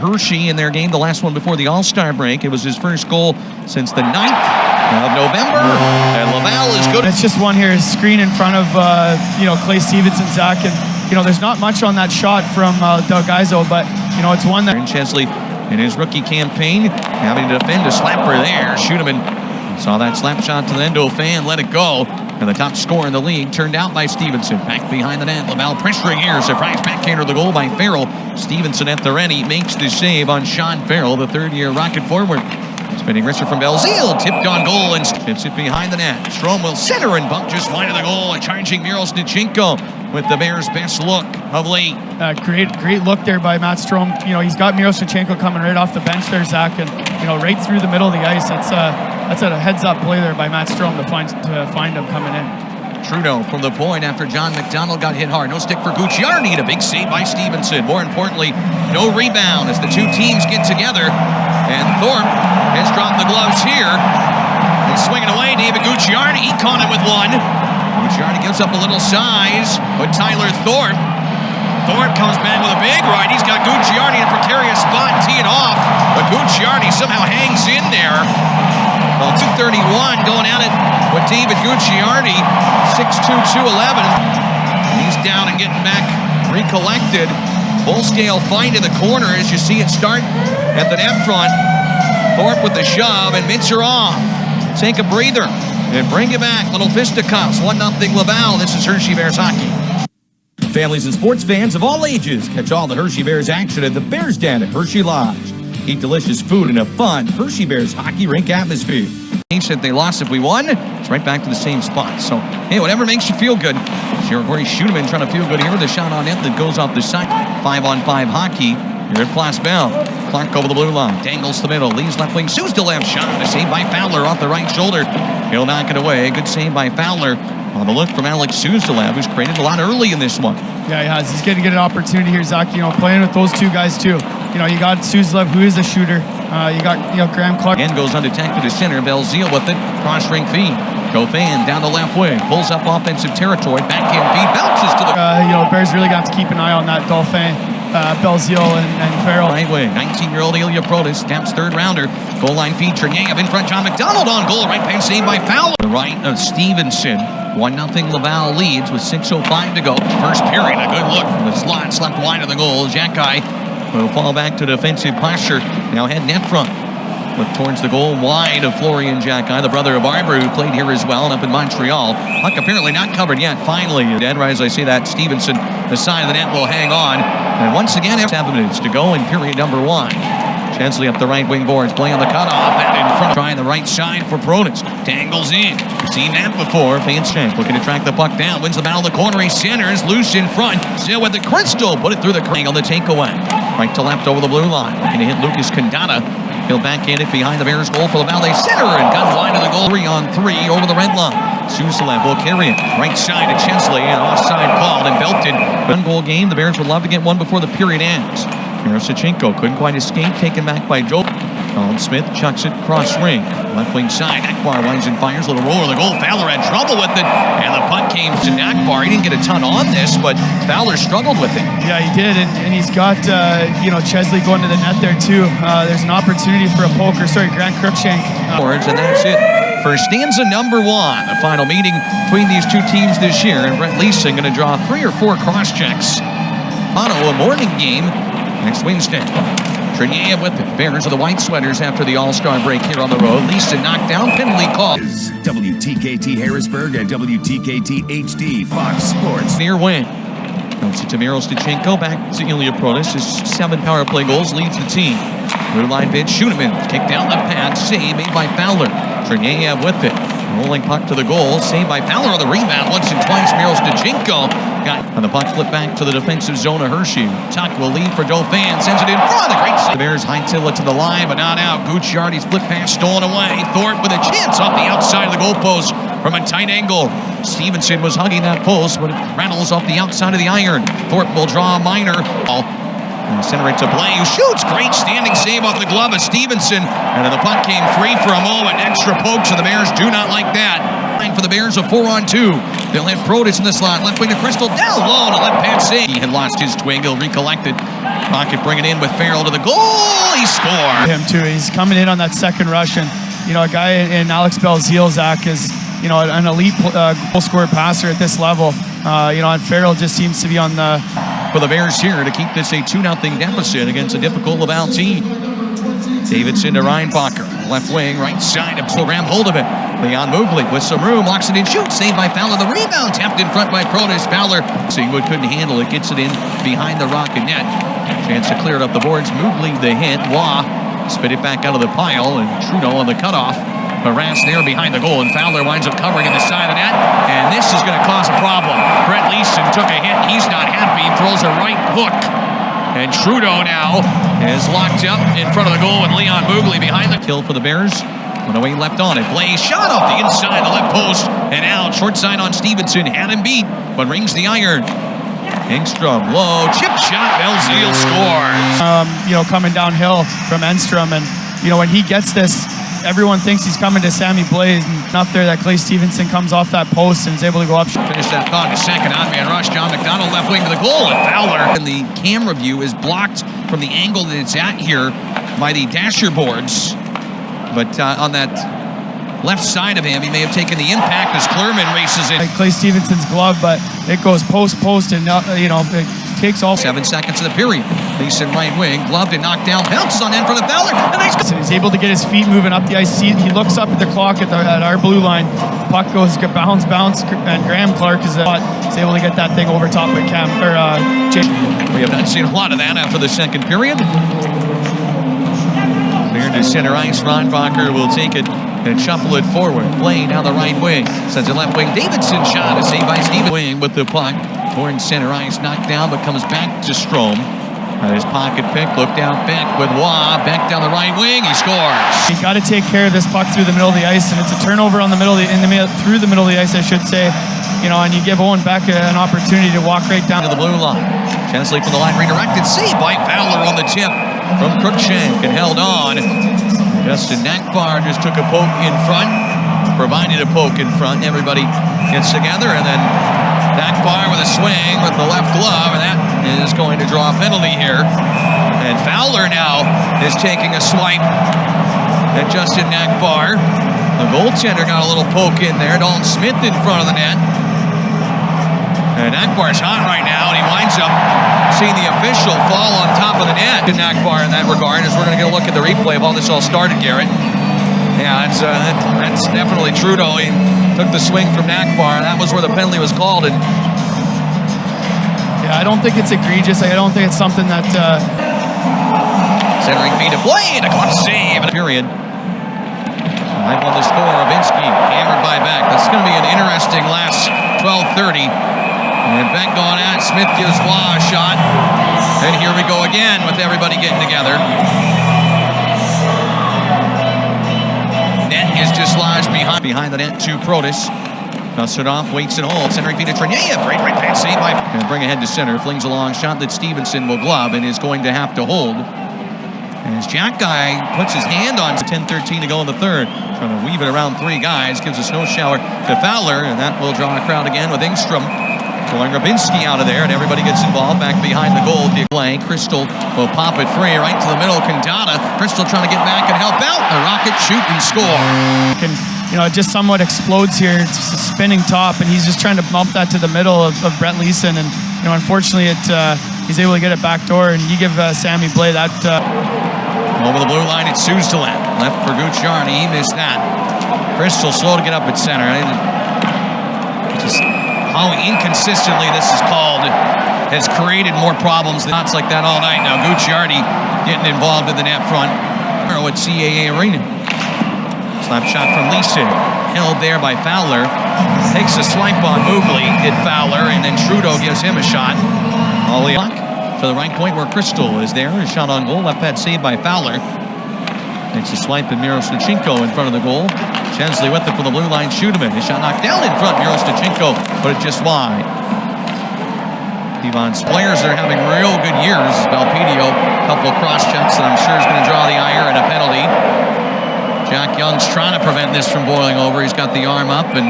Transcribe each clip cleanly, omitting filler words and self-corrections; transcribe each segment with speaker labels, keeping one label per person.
Speaker 1: Hershey in their game, the last one before the All-Star break. It was his first goal since the 9th of November, and Laval is good.
Speaker 2: It's just one here, screen in front of, Clay Stevens and Zach, and, there's not much on that shot from Doug Izo, but, it's one that...
Speaker 1: Chesley, in his rookie campaign, having to defend a slapper there. Schuneman saw that slap shot to the end of a fan, let it go. And the top scorer in the league turned out by Stevenson. Back behind the net, Laval pressuring here. Surprise backhander the goal by Farrell. Stevenson at the ready, makes the save on Sean Farrell, the third-year rocket forward. Spinning wrister from Belzile, tipped on goal and tips it behind the net. Strom will center and bump just wide of the goal. And charging Miroshnichenko with the Bears' best look of late.
Speaker 2: Great look there by Matt Strom. He's got Miroshnichenko coming right off the bench there, Zach, and right through the middle of the ice. That's a heads-up play there by Matt Strom to find him coming in.
Speaker 1: Trudeau from the point after John McDonald got hit hard. No stick for Gucciardi. A big save by Stevenson. More importantly, no rebound as the two teams get together. And Thorpe has dropped the gloves here. And swinging away, David Gucciardi. He caught it with one. Gucciardi gives up a little size, but Tyler Thorpe comes back with a big right. He's got Gucciardi in a precarious spot, tee it off. But Gucciardi somehow hangs in there. Well, 2:31 going at it with David Gucciardi, 6'2", 211. He's down and getting back recollected. Full-scale fight in the corner as you see it start at the net front. Thorpe with the shove and mitts her off. Take a breather and bring it back. Little fisticuffs, 1-0 Laval. This is Hershey Bears hockey. Families and sports fans of all ages catch all the Hershey Bears action at the Bears Den at Hershey Lodge. Eat delicious food in a fun Hershey Bears hockey rink atmosphere. If they lost, if we won, it's right back to the same spot. So, hey, whatever makes you feel good. Corey Schuneman trying to feel good here with a shot on net that goes off the side. 5-on-5 hockey here at Place Bell. Clark over the blue line, dangles the middle, leaves left wing, shoots to left shot. A save by Fowler off the right shoulder. He'll knock it away. Good save by Fowler. On the look from Alex Suzdalev, who's created a lot early in this one.
Speaker 2: Yeah, he has. He's going to get an opportunity here, Zach. Playing with those two guys too. You got Suzdalev, who is a shooter. You got Graham Clark.
Speaker 1: And goes undetected to center. Belzile with it. Cross ring feed. Dauphin down the left wing. Pulls up offensive territory. Backhand feed. Bounces to the...
Speaker 2: Bears really got to keep an eye on that Dauphin. Belzile and Farrell.
Speaker 1: Right wing. 19-year-old Ilya Protas. Taps third rounder. Goal line feed. Cherniev in front. John McDonald on goal. Right hand save by Fowler. The right of Stevenson. 1-0 Laval leads with 6:05 to go. First period, a good look from the slot, slept wide of the goal. Xhekaj will fall back to defensive posture. Now head net front. Look towards the goal wide of Florian Xhekaj, the brother of Arbor, who played here as well and up in Montreal. Puck apparently not covered yet. Finally, dead right as I see that. Stevenson, the side of the net, will hang on. And once again, 7 minutes to go in period number 1. Chesley up the right wing boards, play on the cutoff, and in front, trying the right side for Protas. Dangles in. Seen that before. Fainstank looking to track the puck down, wins the battle of the corner, he centers, loose in front. Still with the crystal, put it through the crank on the takeaway. Right to left over the blue line, looking to hit Lucas Condotta. He'll backhand it behind the Bears goal for Laval. They center and got wide of the goal. 3-on-3 over the red line. Suzdalev will carry it. Right side to Chesley, and offside called and belted. 1-goal game. The Bears would love to get one before the period ends. Miroshnichenko couldn't quite escape, taken back by Joe. Colin Smith chucks it cross ring. Left wing side. Akbar winds and fires. Little roller. The goal. Fowler had trouble with it. And the puck came to Akbar. He didn't get a ton on this, but Fowler struggled with it.
Speaker 2: Yeah, he did. And he's got, Chesley going to the net there, too. There's an opportunity for a poker. Grant Cruikshank.
Speaker 1: And that's it for stanza number 1. The final meeting between these two teams this year. And Brett Leasing going to draw 3 or 4 cross checks. Mono, a morning game next Wednesday. Cherniev with it. Bears are the white sweaters after the All-Star break here on the road. Lisa knocked down, penalty call.
Speaker 3: WTKT Harrisburg and WTKT HD Fox Sports.
Speaker 1: Near win. Bounce it to Miroshnichenko, back to Ilya Protas. His 7 power play goals leads the team. Blue line pitch, Schuneman. Kick down the pad, save made by Fowler. Cherniev with it. Rolling puck to the goal, saved by Fowler on the rebound. Once and twice, Miroshnichenko got on the puck, flip back to the defensive zone of Hershey. Tuch will lead for Dauphin, sends it in front. A great save. The Bears hightail it to the line, but not out. Gucciardi's flip pass stolen away. Thorpe with a chance off the outside of the goalpost from a tight angle. Stevenson was hugging that post, but it rattles off the outside of the iron. Thorpe will draw a minor. Center it to Blais, who shoots. Great standing save off the glove of Stevenson. And then the puck came free for a moment. Extra pokes, and the Bears do not like that. For the Bears, a 4-on-2. They'll have Protas in the slot. Left wing to Crystal. Down low to left pad save. He had lost his twig. He'll recollect it. Pocket bring it in with Farrell to the goal. He scored.
Speaker 2: Him too. He's coming in on that second rush, and a guy in Alex Bell's heel, Zach, is an elite goal scorer passer at this level. And Farrell just seems to be on the.
Speaker 1: For the Bears here to keep this a 2-0 deficit against a difficult Laval team. Davidson to Reinbacher. Left wing, right side, to grab hold of it. Leon Mugli with some room, locks it in, shoots, saved by Fowler. The rebound tapped in front by Protis. Fowler, Seawood couldn't handle it, gets it in behind the Rocket net. Chance to clear it up the boards. Mugli the hit. Wah spit it back out of the pile, and Trudeau on the cutoff. Harassed there behind the goal, and Fowler winds up covering in the side of the net. And this is going to cause a problem. Brett Leeson took a hit. He's not happy. Throws a right hook. And Trudeau now is locked up in front of the goal with Leon Mugli behind the kill for the Bears. Went away left on it. Blais shot off the inside, the left post, and out. Short side on Stevenson. Had him beat, but rings the iron. Engstrom, low, chip shot. Belzile scores.
Speaker 2: Coming downhill from Engstrom, and when he gets this, everyone thinks he's coming to Sammy Blais, and enough there that Clay Stevenson comes off that post and is able to go up.
Speaker 1: Finish that thought in a second. On-man rush. John McDonald left wing to the goal, and Fowler. And the camera view is blocked from the angle that it's at here by the dasher boards. But on that left side of him, he may have taken the impact as Clerman races in.
Speaker 2: Clay Stevenson's glove, but it goes post, and it takes all
Speaker 1: 7 seconds of the period. Leeson right wing, gloved and knocked down, bounces on end for the Fowler.
Speaker 2: He's able to get his feet moving up the ice. He looks up at the clock at our blue line. Puck goes bounce, and Graham Clark is able to get that thing over top of Cam or Jake.
Speaker 1: We have not seen a lot of that after the second period. Cleared to center ice. Reinbacher will take it and shuffle it forward. Blais down the right wing. Sends it left wing. Davidson shot. A save by Steven. Wing with the puck. Towards center ice. Knocked down, but comes back to Strom. His pocket pick. Looked out Beck with Wah. Beck down the right wing. He scores.
Speaker 2: You got to take care of this puck through the middle of the ice, and it's a turnover on the middle, through the middle of the ice, I should say. And you give Owen Beck an opportunity to walk right down
Speaker 1: to the blue line. Chesley from the line redirected. Save by Fowler on the tip from Cruikshank and held on. Justin Nakbar just took a poke in front, provided a poke in front. Everybody gets together, and then Nakbar with a swing with the left glove, and that is going to draw a penalty here. And Fowler now is taking a swipe at Justin Nakbar. The goaltender got a little poke in there. Dalton Smith in front of the net. And Nakbar's hot right now, and he winds up seeing the official fall on top of the net to Nakbar in that regard, as we're going to get a look at the replay of how this all started, Garrett. Yeah, that's definitely Trudeau. He took the swing from Nakbar. That was where the penalty was called. And
Speaker 2: yeah, I don't think it's egregious. I don't think it's something that...
Speaker 1: Centering feed to Blais, a clutch save. Period. Live on the score, Rabinsky hammered by Beck. That's going to be an interesting last 12:30. And Beck going at, Smith gives Wah a shot. And here we go again with everybody getting together. Net is dislodged behind the net to Protis. Dusts it off, waits and holds. Centering feed to Treneyev. Great right pass save by... And bring ahead to center. Flings a long shot that Stevenson will glove and is going to have to hold. As Jack Guy puts his hand on 10:13 to go in the third. Trying to weave it around three guys. Gives a snow shower to Fowler. And that will draw a crowd again with Engstrom. Pulling Rabinsky out of there, and everybody gets involved back behind the goal. Blank. Crystal will pop it free right to the middle. Condotta. Crystal trying to get back and help out. The Rocket shoot and score.
Speaker 2: It just somewhat explodes here. It's a spinning top, and he's just trying to bump that to the middle of Brett Leeson. And unfortunately, he's able to get it backdoor, and you give Sammy Blais that.
Speaker 1: Over the blue line, it's Suzdalen. Left for Gucciardi. He missed that. Crystal slow to get up at center. Just how inconsistently this is called has created more problems than shots like that all night. Now Gucciardi getting involved in the net front. At CAA Arena. Slap shot from Leeson. Held there by Fowler. Takes a swipe on Mugli. Hit Fowler, and then Trudeau gives him a shot. All the way to the right point where Crystal is there. A shot on goal. Left pad saved by Fowler. Takes a swipe at Mirosnichenko in front of the goal. Chesley with it from the blue line. Schudeman. His shot knocked down in front. Mirosnichenko put it just wide. Ivan's players are having real good years. Belpedio, a couple of cross checks that I'm sure is going to draw the ire and a penalty. Jack Young's trying to prevent this from boiling over. He's got the arm up, and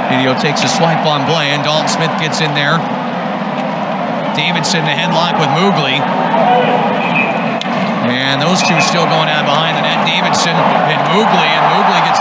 Speaker 1: Belpedio takes a swipe on Blais, and Dalton Smith gets in there Davidson to headlock with Moogly. And those two still going out behind the net. Davidson and Moogly gets